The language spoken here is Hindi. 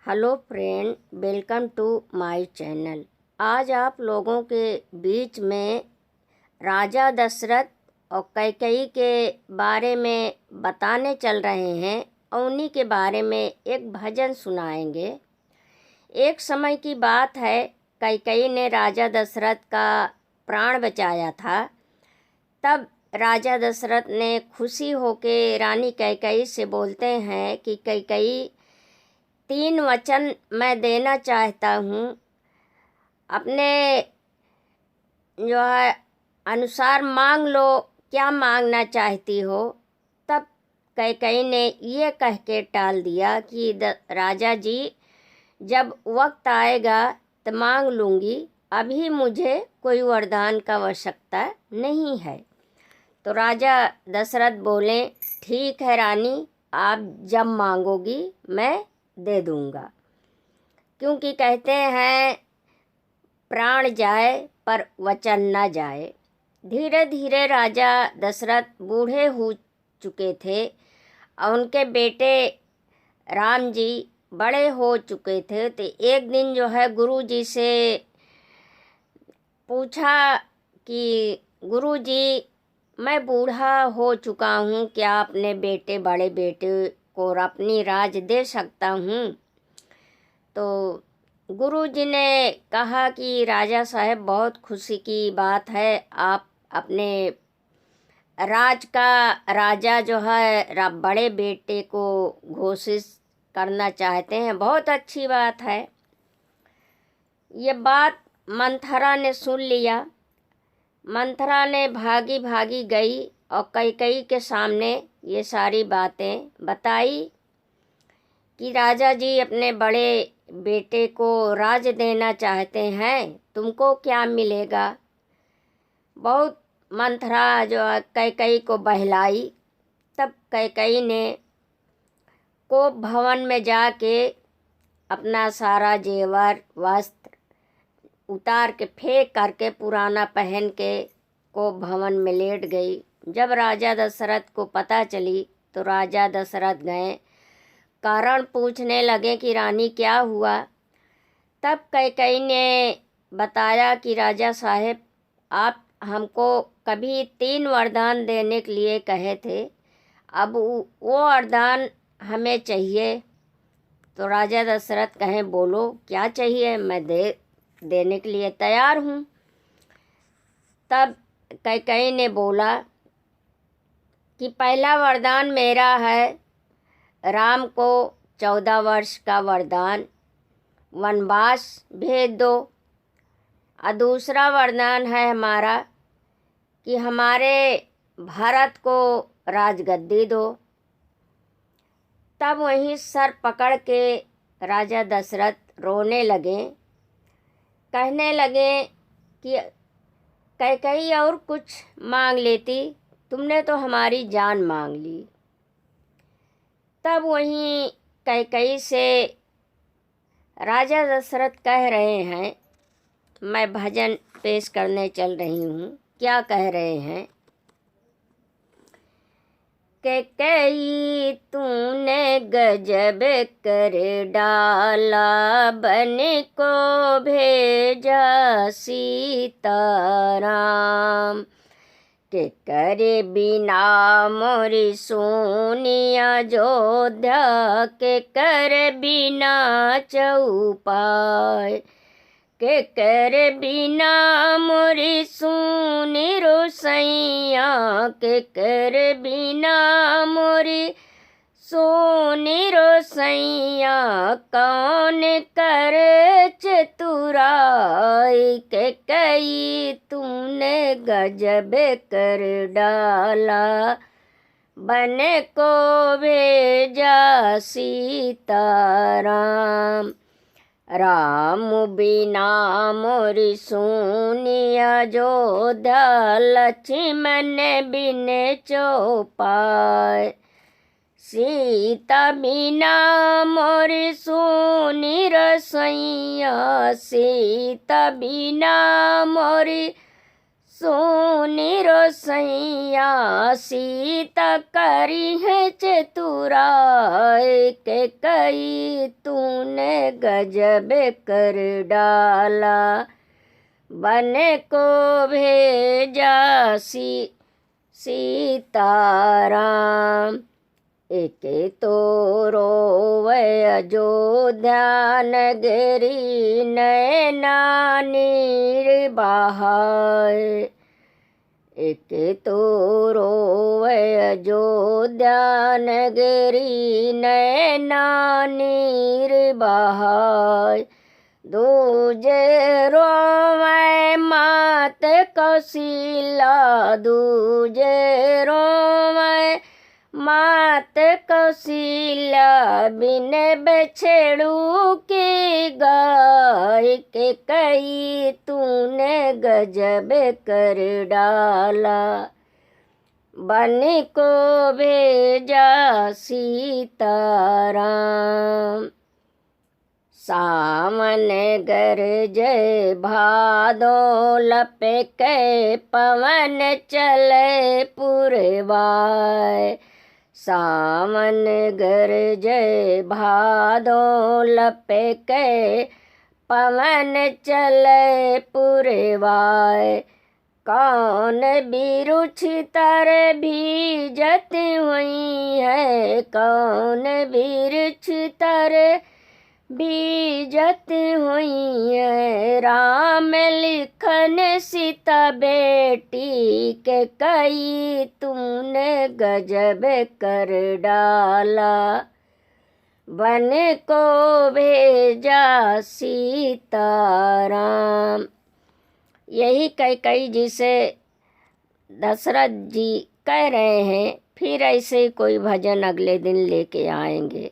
Hello friend, welcome to my channel. आज आप लोगों के बीच में राजा दशरथ और कैकेयी के बारे में बताने चल रहे हैं और उन्हीं के बारे में एक भजन सुनाएंगे। एक समय की बात है, कैकेयी ने राजा दशरथ का प्राण बचाया था। तब राजा दशरथ ने खुशी होके रानी कैकेयी से बोलते हैं कि कैकेयी, 3 वचन मैं देना चाहता हूँ, अपने जो है अनुसार मांग लो, क्या मांगना चाहती हो। तब कैकेयी ने ये कह के टाल दिया कि राजा जी, जब वक्त आएगा तो मांग लूँगी, अभी मुझे कोई वरदान का आवश्यकता नहीं है। तो राजा दशरथ बोले, ठीक है रानी, आप जब मांगोगी मैं दे दूँगा, क्योंकि कहते हैं प्राण जाए पर वचन न जाए। धीरे धीरे राजा दशरथ बूढ़े हो चुके थे और उनके बेटे राम जी बड़े हो चुके थे। तो एक दिन जो है गुरुजी से पूछा कि गुरुजी, मैं बूढ़ा हो चुका हूँ, क्या अपने बड़े बेटे को अपनी राज दे सकता हूँ। तो गुरुजी ने कहा कि राजा साहब, बहुत खुशी की बात है, आप अपने राज का राजा जो है बड़े बेटे को घोषित करना चाहते हैं, बहुत अच्छी बात है। ये बात मंथरा ने सुन लिया। मंथरा ने भागी भागी गई और कैकेयी के सामने ये सारी बातें बताई कि राजा जी अपने बड़े बेटे को राज देना चाहते हैं, तुमको क्या मिलेगा। बहुत मंथरा जो कैकेयी को बहलाई। तब कैकेयी ने कोप भवन में जाके अपना सारा जेवर वस्त्र उतार के फेंक करके पुराना पहन के कोप भवन में लेट गई। जब राजा दशरथ को पता चली तो राजा दशरथ गए, कारण पूछने लगे कि रानी क्या हुआ। तब कैकेयी ने बताया कि राजा साहब, आप हमको कभी 3 वरदान देने के लिए कहे थे, अब वो वरदान हमें चाहिए। तो राजा दशरथ कहें, बोलो क्या चाहिए, मैं देने के लिए तैयार हूँ। तब कैकेयी ने बोला कि पहला वरदान मेरा है, राम को 14 वर्ष का वरदान, वनवास भेज दो। और दूसरा वरदान है हमारा कि हमारे भारत को राजगद्दी दो। तब वहीं सर पकड़ के राजा दशरथ रोने लगे, कहने लगे कि कैकेयी और कुछ मांग लेती, तुमने तो हमारी जान मांग ली। तब वहीं कैकेयी से राजा दशरथ कह रहे हैं, मैं भजन पेश करने चल रही हूँ। क्या कह रहे हैं? कैकेयी तूने गजब कर डाला, बन को भेजा सीताराम। के करे बिना मोरी सोनी अयोध्या, के करे बिना चौपाय। के कर बिना मोरी सुनी रोसैया, के कर बिना मोरी सोनी रोसैया। कौन कर चतुराई, कैकेयी तूने गजब कर डाला, बन को भेजा सीताराम। राम बिना मोरी सुनी अयोध्या, लक्ष्मण बिन चौपाय। सीता बिना मोरी सुनी रसैया, सीता बिना मोरी सोनी रोसैया सीता करी है चतुराई के कई तूने गजब कर डाला बन को भेजा सीताराम एक तो रोवे अयोध्या नगरी नैना नीर बहाए एक तो रोवे अयोध्या नगरी नैना नीर बहाए दूजे रोवे मात कौशिला दूजे रोवे मात कौशिला बिन बछड़ू की गाय के कई तूने गजब कर डाला बन को भेजा सीताराम सावन गरजे भादो लपके पवन चले पुरवाए सावन गरजे भादो लपके पवन चले पुरवाए कौन बिरुछ तर भीजत हुई है कौन बिरुछ तर बीजत हुई है राम लिखन सीता बेटी के कई तूने गजब कर डाला बन को भेजा सीताराम। यही कई जिसे दशरथ जी कह रहे हैं। फिर ऐसे कोई भजन अगले दिन लेके आएंगे।